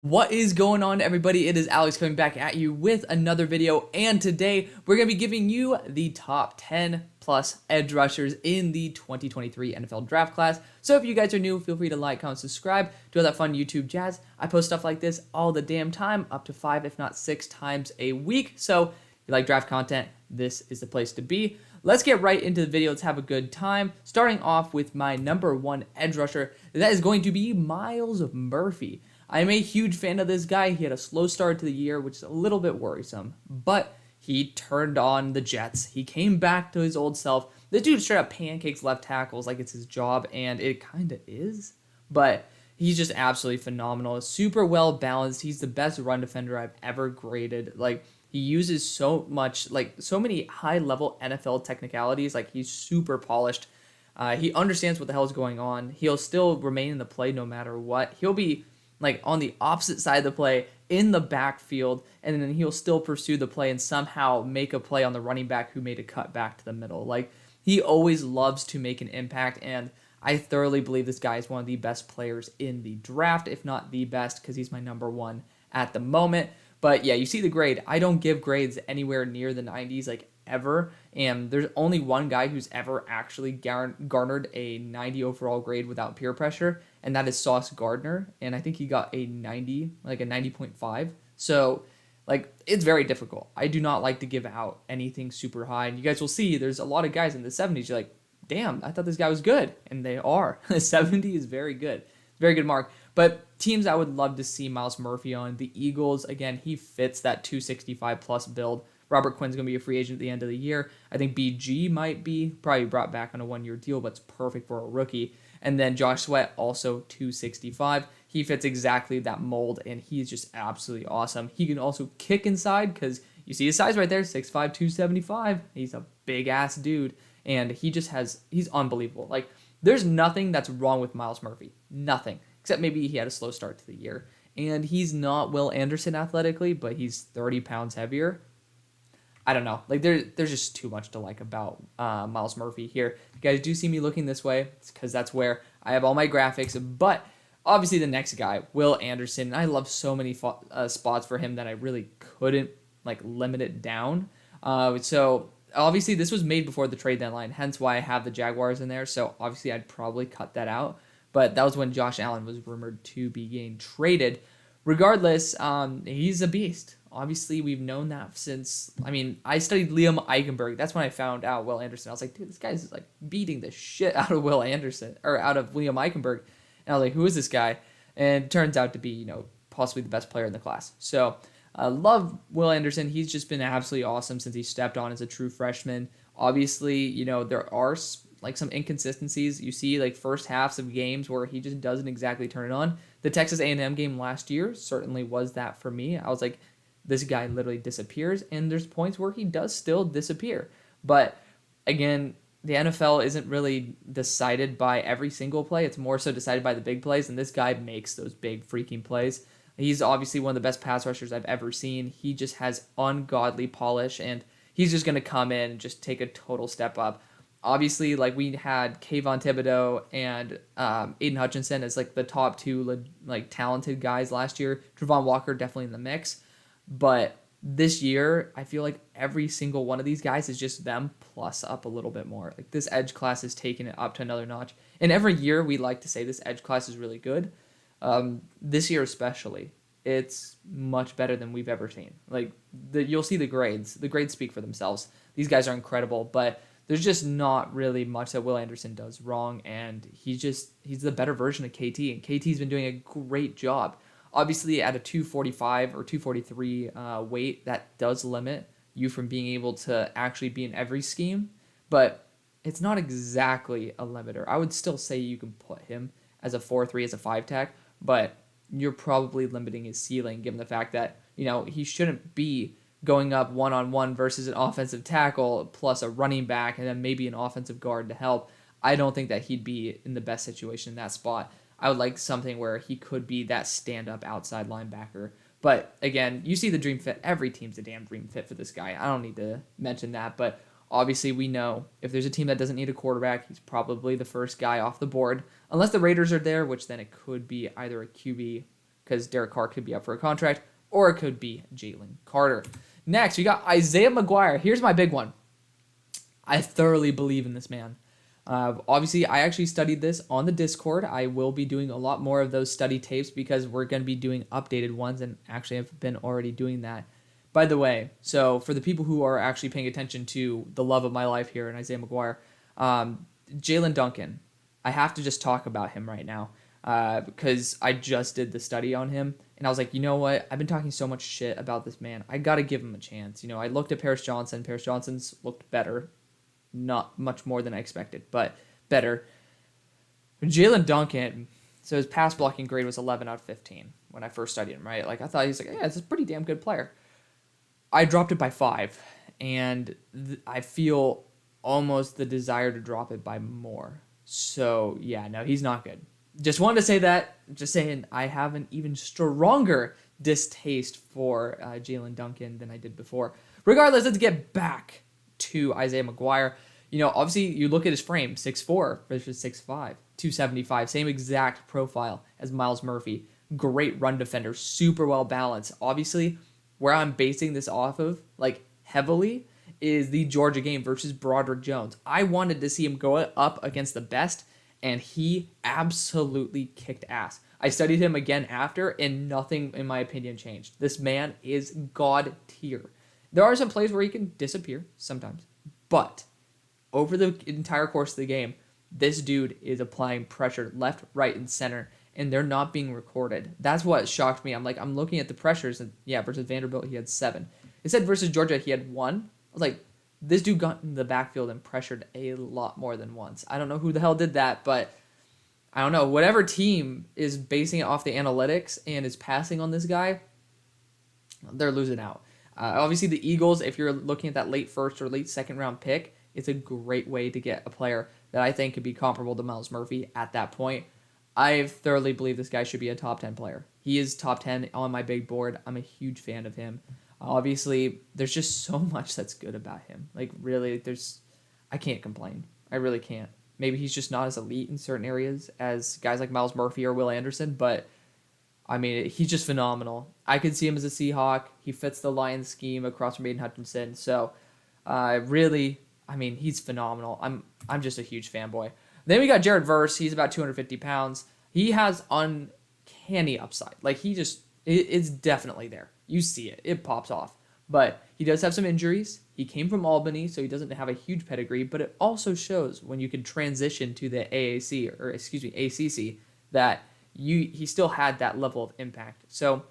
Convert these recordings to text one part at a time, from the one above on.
What is going on, everybody? It is Alex coming back at you with another video, and today we're going to be giving you the top 10 plus edge rushers in the 2023 NFL draft class. So if you guys are new, feel free to like, comment, subscribe, do all that fun YouTube jazz. I post stuff like this all the damn time, up to 5 if not 6 times a week. So if you like draft content, this is the place to be. Let's get right into the video. Let's have a good time. Starting off with my number 1 edge rusher, that is going to be Myles Murphy. I'm a huge fan of this guy. He had a slow start to the year, which is a little bit worrisome, but he turned on the Jets. He came back to his old self. This dude straight up pancakes left tackles like it's his job, and it kind of is, but he's just absolutely phenomenal. Super well balanced. He's the best run defender I've ever graded. Like, he uses so much, like, so many high-level NFL technicalities. Like, he's super polished. He understands what the hell is going on. He'll still remain in the play no matter what. He'll be like on the opposite side of the play in the backfield, and then he'll still pursue the play and somehow make a play on the running back who made a cut back to the middle. Like, he always loves to make an impact, and I thoroughly believe this guy is one of the best players in the draft, if not the best, because he's my number 1 at the moment. But yeah, you see the grade. I don't give grades anywhere near the 90s, like, ever, and there's only one guy who's ever actually garnered a 90 overall grade without peer pressure, and that is Sauce Gardner, and I think he got a 90, like a 90.5. So, like, it's very difficult. I do not like to give out anything super high, and you guys will see there's a lot of guys in the 70s. You're like, damn, I thought this guy was good, and they are. 70 is very good. Very good mark. But teams I would love to see Myles Murphy on, the Eagles, again, he fits that 265 plus build. Robert Quinn's going to be a free agent at the end of the year. I think BG might be probably brought back on a 1-year deal, but it's perfect for a rookie. And then Josh Sweat, also 265. He fits exactly that mold, and he's just absolutely awesome. He can also kick inside because you see his size right there, 6'5", 275. He's a big-ass dude, and he's unbelievable. Like, there's nothing that's wrong with Myles Murphy. Nothing. Except maybe he had a slow start to the year. And he's not Will Anderson athletically, but he's 30 pounds heavier. I don't know. Like, there's just too much to like about Myles Murphy here. If you guys do see me looking this way, it's because that's where I have all my graphics. But obviously the next guy, Will Anderson, I love so many spots for him that I really couldn't like limit it down. So obviously this was made before the trade deadline, hence why I have the Jaguars in there. So obviously I'd probably cut that out. But that was when Josh Allen was rumored to be getting traded. Regardless, he's a beast. Obviously, we've known that since, I mean, I studied Liam Eichenberg. That's when I found out Will Anderson. I was like, dude, this guy's like beating the shit out of Will Anderson, or out of Liam Eichenberg. And I was like, who is this guy? And it turns out to be, possibly the best player in the class. So I love Will Anderson. He's just been absolutely awesome since he stepped on as a true freshman. Obviously, there are like some inconsistencies. You see like first halves of games where he just doesn't exactly turn it on. The Texas A&M game last year certainly was that for me. I was like, this guy literally disappears, and there's points where he does still disappear. But again, the NFL isn't really decided by every single play. It's more so decided by the big plays, and this guy makes those big freaking plays. He's obviously one of the best pass rushers I've ever seen. He just has ungodly polish, and he's just going to come in and just take a total step up. Obviously, like, we had Kayvon Thibodeau and Aiden Hutchinson as like the top 2 like talented guys last year. Travon Walker definitely in the mix. But this year, I feel like every single one of these guys is just them plus up a little bit more. Like, this edge class is taking it up to another notch. And every year, we like to say this edge class is really good. This year especially, it's much better than we've ever seen. Like, you'll see the grades. The grades speak for themselves. These guys are incredible, but there's just not really much that Will Anderson does wrong, and he's the better version of KT, and KT's been doing a great job. Obviously, at a 245 or 243 weight, that does limit you from being able to actually be in every scheme, but it's not exactly a limiter. I would still say you can put him as a 4-3, as a 5-tech, but you're probably limiting his ceiling given the fact that, he shouldn't be going up one-on-one versus an offensive tackle plus a running back and then maybe an offensive guard to help. I don't think that he'd be in the best situation in that spot. I would like something where he could be that stand-up outside linebacker. But again, you see the dream fit. Every team's a damn dream fit for this guy. I don't need to mention that, but obviously we know if there's a team that doesn't need a quarterback, he's probably the first guy off the board. Unless the Raiders are there, which then it could be either a QB because Derek Carr could be up for a contract, or it could be Jalen Carter. Next, we got Isaiah McGuire. Here's my big one. I thoroughly believe in this man. Obviously, I actually studied this on the Discord. I will be doing a lot more of those study tapes because we're going to be doing updated ones, and actually I've been already doing that. By the way, so for the people who are actually paying attention to the love of my life here in Isaiah McGuire, Jalen Duncan, I have to just talk about him right now because I just did the study on him, and I was like, you know what? I've been talking so much shit about this man. I got to give him a chance. I looked at Paris Johnson. Paris Johnson's looked better. Not much more than I expected, but better. Jalen Duncan, so his pass blocking grade was 11 out of 15 when I first studied him, right? Like, I thought he was like, yeah, this is a pretty damn good player. I dropped it by 5, and I feel almost the desire to drop it by more. So, yeah, no, he's not good. Just wanted to say that. Just saying, I have an even stronger distaste for Jalen Duncan than I did before. Regardless, let's get back to Isaiah McGuire. Obviously, you look at his frame, 6'4" versus 6'5", 275, same exact profile as Myles Murphy. Great run defender, super well balanced. Obviously, where I'm basing this off of, like, heavily, is the Georgia game versus Broderick Jones. I wanted to see him go up against the best, and he absolutely kicked ass. I studied him again after, and nothing, in my opinion, changed. This man is God tier. There are some plays where he can disappear sometimes, but over the entire course of the game, this dude is applying pressure left, right, and center, and they're not being recorded. That's what shocked me. I'm looking at the pressures, and yeah, versus Vanderbilt, he had 7. It said versus Georgia, he had 1. I was like, this dude got in the backfield and pressured a lot more than once. I don't know who the hell did that, but I don't know. Whatever team is basing it off the analytics and is passing on this guy, they're losing out. Obviously, the Eagles, if you're looking at that late first or late second round pick, it's a great way to get a player that I think could be comparable to Myles Murphy at that point. I thoroughly believe this guy should be a top 10 player. He is top 10 on my big board. I'm a huge fan of him. Obviously, there's just so much that's good about him. Like, really, I can't complain. I really can't. Maybe he's just not as elite in certain areas as guys like Myles Murphy or Will Anderson, but I mean, he's just phenomenal. I could see him as a Seahawk. He fits the Lions scheme across from Aiden Hutchinson. So, really, I mean, he's phenomenal. I'm just a huge fanboy. Then we got Jared Verse. He's about 250 pounds. He has uncanny upside. Like, it's definitely there. You see it. It pops off. But he does have some injuries. He came from Albany, so he doesn't have a huge pedigree. But it also shows when you can transition to the ACC, that he still had that level of impact. So,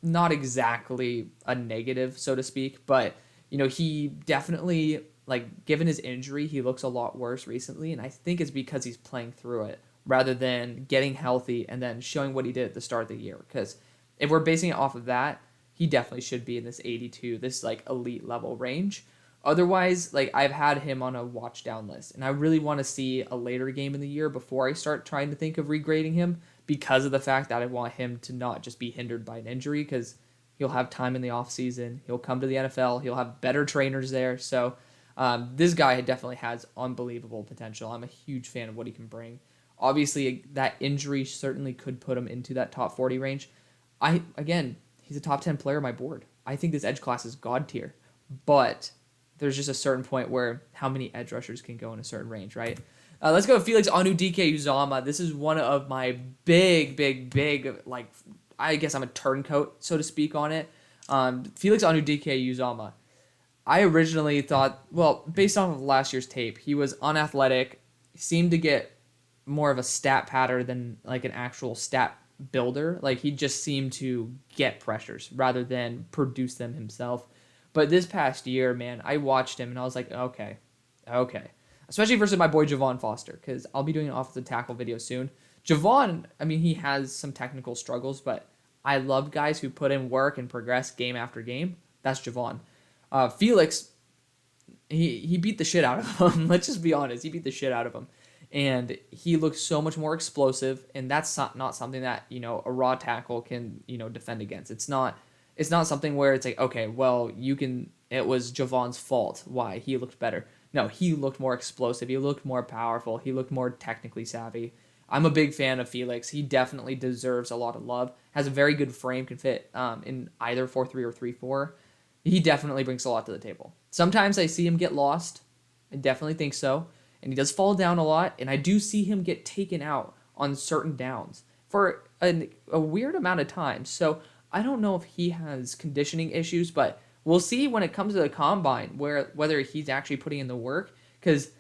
not exactly a negative, so to speak, but, he definitely, like, given his injury, he looks a lot worse recently, and I think it's because he's playing through it rather than getting healthy and then showing what he did at the start of the year. Because if we're basing it off of that, he definitely should be in this 82, this, like, elite level range. Otherwise, like, I've had him on a watch down list, and I really want to see a later game in the year before I start trying to think of regrading him, because of the fact that I want him to not just be hindered by an injury, because he'll have time in the offseason, he'll come to the NFL, he'll have better trainers there. So this guy definitely has unbelievable potential. I'm a huge fan of what he can bring. Obviously, that injury certainly could put him into that top 40 range. He's a top 10 player on my board. I think this edge class is god tier, but there's just a certain point where how many edge rushers can go in a certain range, right? Let's go with FELIX Onudike-Uzomah. This is one of my big, like, I guess I'm a turncoat, so to speak, on it. FELIX Onudike-Uzomah. I originally thought, well, based off of last year's tape, he was unathletic, seemed to get more of a stat pattern than, like, an actual stat builder. Like, he just seemed to get pressures rather than produce them himself. But this past year, man, I watched him and I was like, okay. Especially versus my boy Javon Foster, because I'll be doing an offensive tackle video soon. Javon, I mean, he has some technical struggles, but I love guys who put in work and progress game after game. That's Javon. FELIX, he beat the shit out of him. Let's just be honest. He beat the shit out of him. And he looks so much more explosive, and that's not something that, a raw tackle can, defend against. It's not something where it's like, okay, well, it was Javon's fault why he looked better. No, he looked more explosive. He looked more powerful. He looked more technically savvy. I'm a big fan of FELIX. He definitely deserves a lot of love. Has a very good frame, can fit in either 4-3 or 3-4. He definitely brings a lot to the table. Sometimes I see him get lost. I definitely think so. And he does fall down a lot, and I do see him get taken out on certain downs for a weird amount of time. So I don't know if he has conditioning issues, but we'll see when it comes to the combine whether he's actually putting in the work. Because,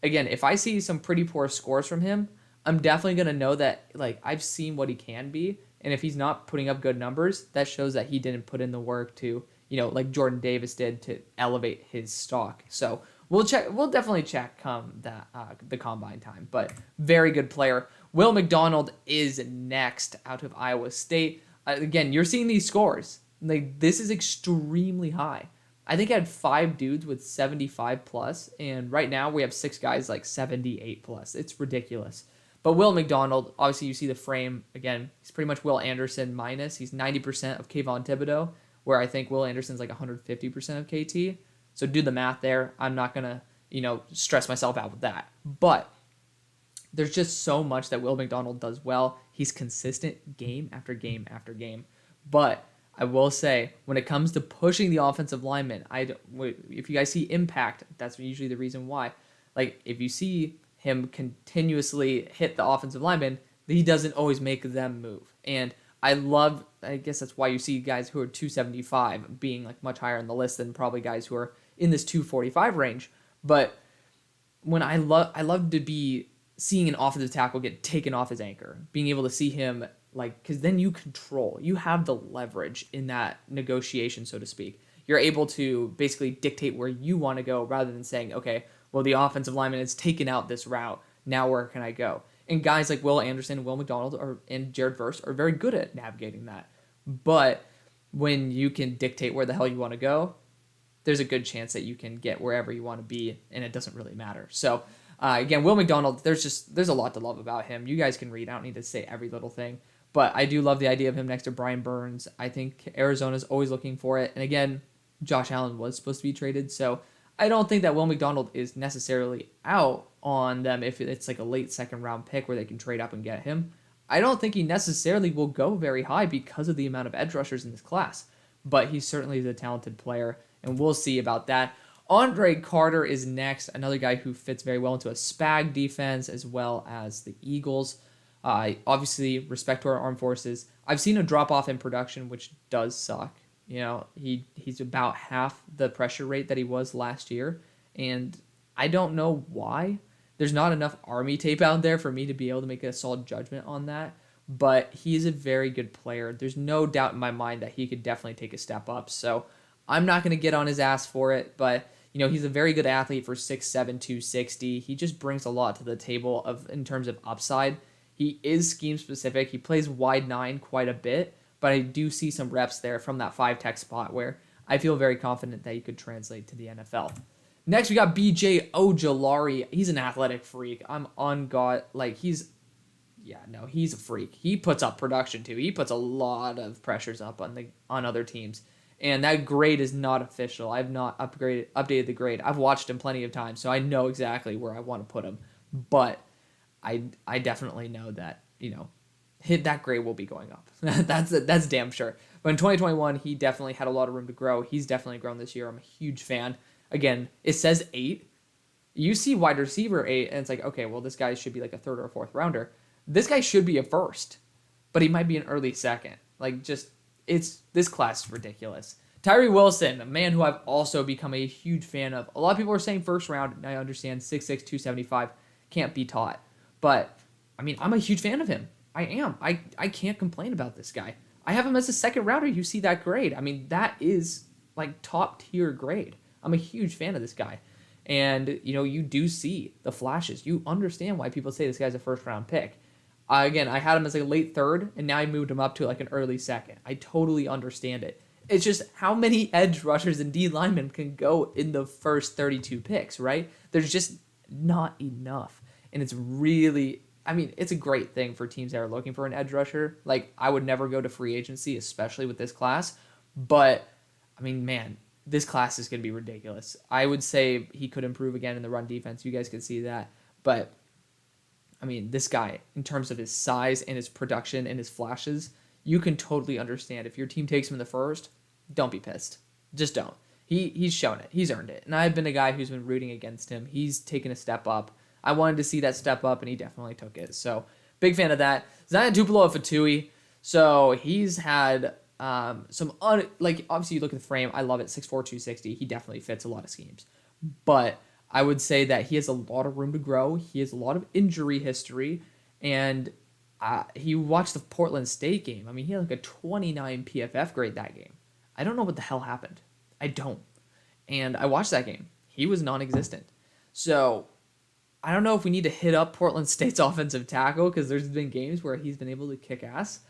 again, if I see some pretty poor scores from him, I'm definitely going to know that, like, I've seen what he can be. And if he's not putting up good numbers, that shows that he didn't put in the work to, like Jordan Davis did, to elevate his stock. So we'll definitely check come that the combine time. But very good player. Will McDonald is next out of Iowa State. Again, you're seeing these scores. Like, this is extremely high. I think I had 5 dudes with 75 plus, and right now we have 6 guys like 78 plus. It's ridiculous. But Will McDonald, obviously you see the frame, again, he's pretty much Will Anderson minus. He's 90% of Kayvon Thibodeau, where I think Will Anderson's like 150% of KT. So do the math there. I'm not going to, stress myself out with that. But there's just so much that Will McDonald does well. He's consistent game after game after game. But I will say, when it comes to pushing the offensive lineman, if you guys see impact, that's usually the reason why. Like, if you see him continuously hit the offensive lineman, he doesn't always make them move. And I guess that's why you see guys who are 275 being like much higher on the list than probably guys who are in this 245 range. But when I love to be seeing an offensive tackle get taken off his anchor, being able to see him, like, because then you have the leverage in that negotiation, so to speak. You're able to basically dictate where you want to go rather than saying, okay, well, the offensive lineman has taken out this route. Now where can I go? And guys like Will Anderson, Will McDonald, and Jared Verse are very good at navigating that. But when you can dictate where the hell you want to go, there's a good chance that you can get wherever you want to be, and it doesn't really matter. So, again, Will McDonald, there's a lot to love about him. You guys can read. I don't need to say every little thing. But I do love the idea of him next to Brian Burns. I think Arizona's always looking for it. And again, Josh Allen was supposed to be traded, so I don't think that Will McDonald is necessarily out on them if it's like a late second round pick where they can trade up and get him. I don't think he necessarily will go very high because of the amount of edge rushers in this class, but he certainly is a talented player, and we'll see about that. Andre Carter is next, another guy who fits very well into a SPAG defense as well as the Eagles. Obviously, respect to our armed forces. I've seen a drop off in production, which does suck. He's about half the pressure rate that he was last year, and I don't know why. There's not enough Army tape out there for me to be able to make a solid judgment on that, but he's a very good player. There's no doubt in my mind that he could definitely take a step up, so I'm not going to get on his ass for it, but he's a very good athlete for 6'7", 260. He just brings a lot to the table in terms of upside. He is scheme specific. He plays wide 9 quite a bit, but I do see some reps there from that 5-tech spot where I feel very confident that he could translate to the NFL. Next, we got BJ Ojulari. He's an athletic freak. I'm on God. Like, he's a freak. He puts up production, too. He puts a lot of pressures up on other teams. And that grade is not official. I've not updated the grade. I've watched him plenty of times, so I know exactly where I want to put him. But I definitely know that, that grade will be going up. That's damn sure. But in 2021, he definitely had a lot of room to grow. He's definitely grown this year. I'm a huge fan. Again, it says 8. You see wide receiver 8, and it's like, okay, well, this guy should be like a 3rd or 4th rounder. This guy should be a 1st, but he might be an early 2nd. Like, this class is ridiculous. Tyree Wilson, a man who I've also become a huge fan of. A lot of people are saying 1st round, and I understand 6'6", 275 can't be taught. But, I'm a huge fan of him. I am. I can't complain about this guy. I have him as a 2nd rounder. You see that grade. That is, like, top-tier grade. I'm a huge fan of this guy. And, you do see the flashes. You understand why people say this guy's a 1st-round pick. Again, I had him as a late 3rd, and now I moved him up to, like, an early 2nd. I totally understand it. It's just how many edge rushers and D linemen can go in the first 32 picks, right? There's just not enough. And it's really, it's a great thing for teams that are looking for an edge rusher. Like, I would never go to free agency, especially with this class. But, man, this class is going to be ridiculous. I would say he could improve again in the run defense. You guys can see that. But, I mean, this guy, in terms of his size and his production and his flashes, you can totally understand. If your team takes him in the first, don't be pissed. Just don't. He's shown it. He's earned it. And I've been a guy who's been rooting against him. He's taken a step up. I wanted to see that step up, and he definitely took it. So, big fan of that. Zion Tupelo of Fatui. So, he's had obviously you look at the frame. I love it. 6'4", 260. He definitely fits a lot of schemes. But I would say that he has a lot of room to grow. He has a lot of injury history. And he watched the Portland State game. I mean, he had like a 29 PFF grade that game. I don't know what the hell happened. I don't. And I watched that game. He was non-existent. So I don't know if we need to hit up Portland State's offensive tackle because there's been games where he's been able to kick ass.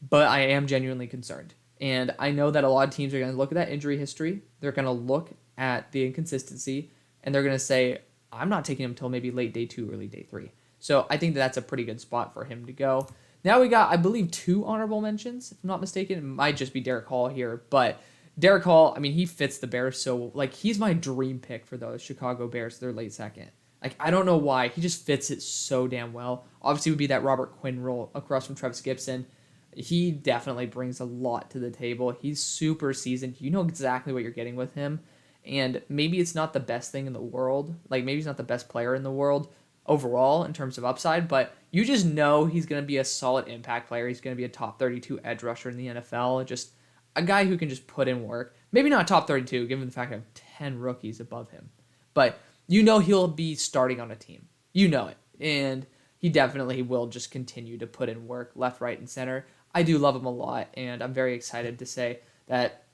But I am genuinely concerned. And I know that a lot of teams are going to look at that injury history. They're going to look at the inconsistency. And they're going to say, I'm not taking him until maybe late day 2, early day 3. So I think that's a pretty good spot for him to go. Now we got, I believe, 2 honorable mentions, if I'm not mistaken. It might just be Derick Hall here. But Derick Hall, I mean, he fits the Bears so, like, he's my dream pick for those Chicago Bears. They're late second. Like, I don't know why. He just fits it so damn well. Obviously, would be that Robert Quinn role across from Travis Gibson. He definitely brings a lot to the table. He's super seasoned. You know exactly what you're getting with him. And maybe it's not the best thing in the world. Like, maybe he's not the best player in the world overall in terms of upside, but you just know he's going to be a solid impact player. He's going to be a top 32 edge rusher in the NFL. Just a guy who can just put in work. Maybe not top 32, given the fact I have 10 rookies above him. But you know he'll be starting on a team. You know it. And he definitely will just continue to put in work left, right, and center. I do love him a lot, and I'm very excited to say that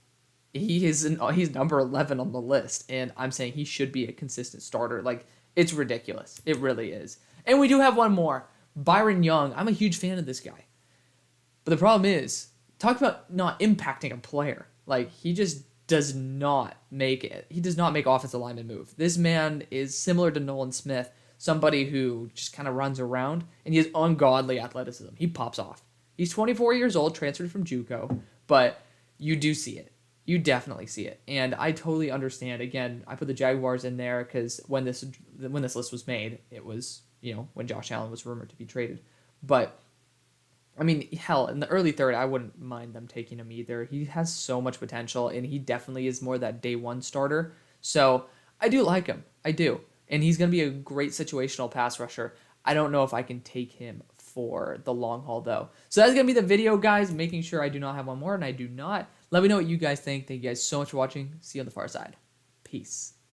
he's number 11 on the list, and I'm saying he should be a consistent starter. Like, it's ridiculous. It really is. And we do have one more. Byron Young. I'm a huge fan of this guy. But the problem is, talk about not impacting a player. Like, he just does not make it. He does not make offensive linemen move. This man is similar to Nolan Smith, somebody who just kind of runs around, and he has ungodly athleticism. He pops off. He's 24 years old, transferred from JUCO, but you do see it. You definitely see it. And I totally understand. Again, I put the Jaguars in there because when this list was made, it was, when Josh Allen was rumored to be traded. But, I mean, hell, in the early third, I wouldn't mind them taking him either. He has so much potential, and he definitely is more that day one starter. So, I do like him. I do. And he's going to be a great situational pass rusher. I don't know if I can take him for the long haul, though. So that's going to be the video, guys, making sure I do not have one more, and I do not. Let me know what you guys think. Thank you guys so much for watching. See you on the far side. Peace.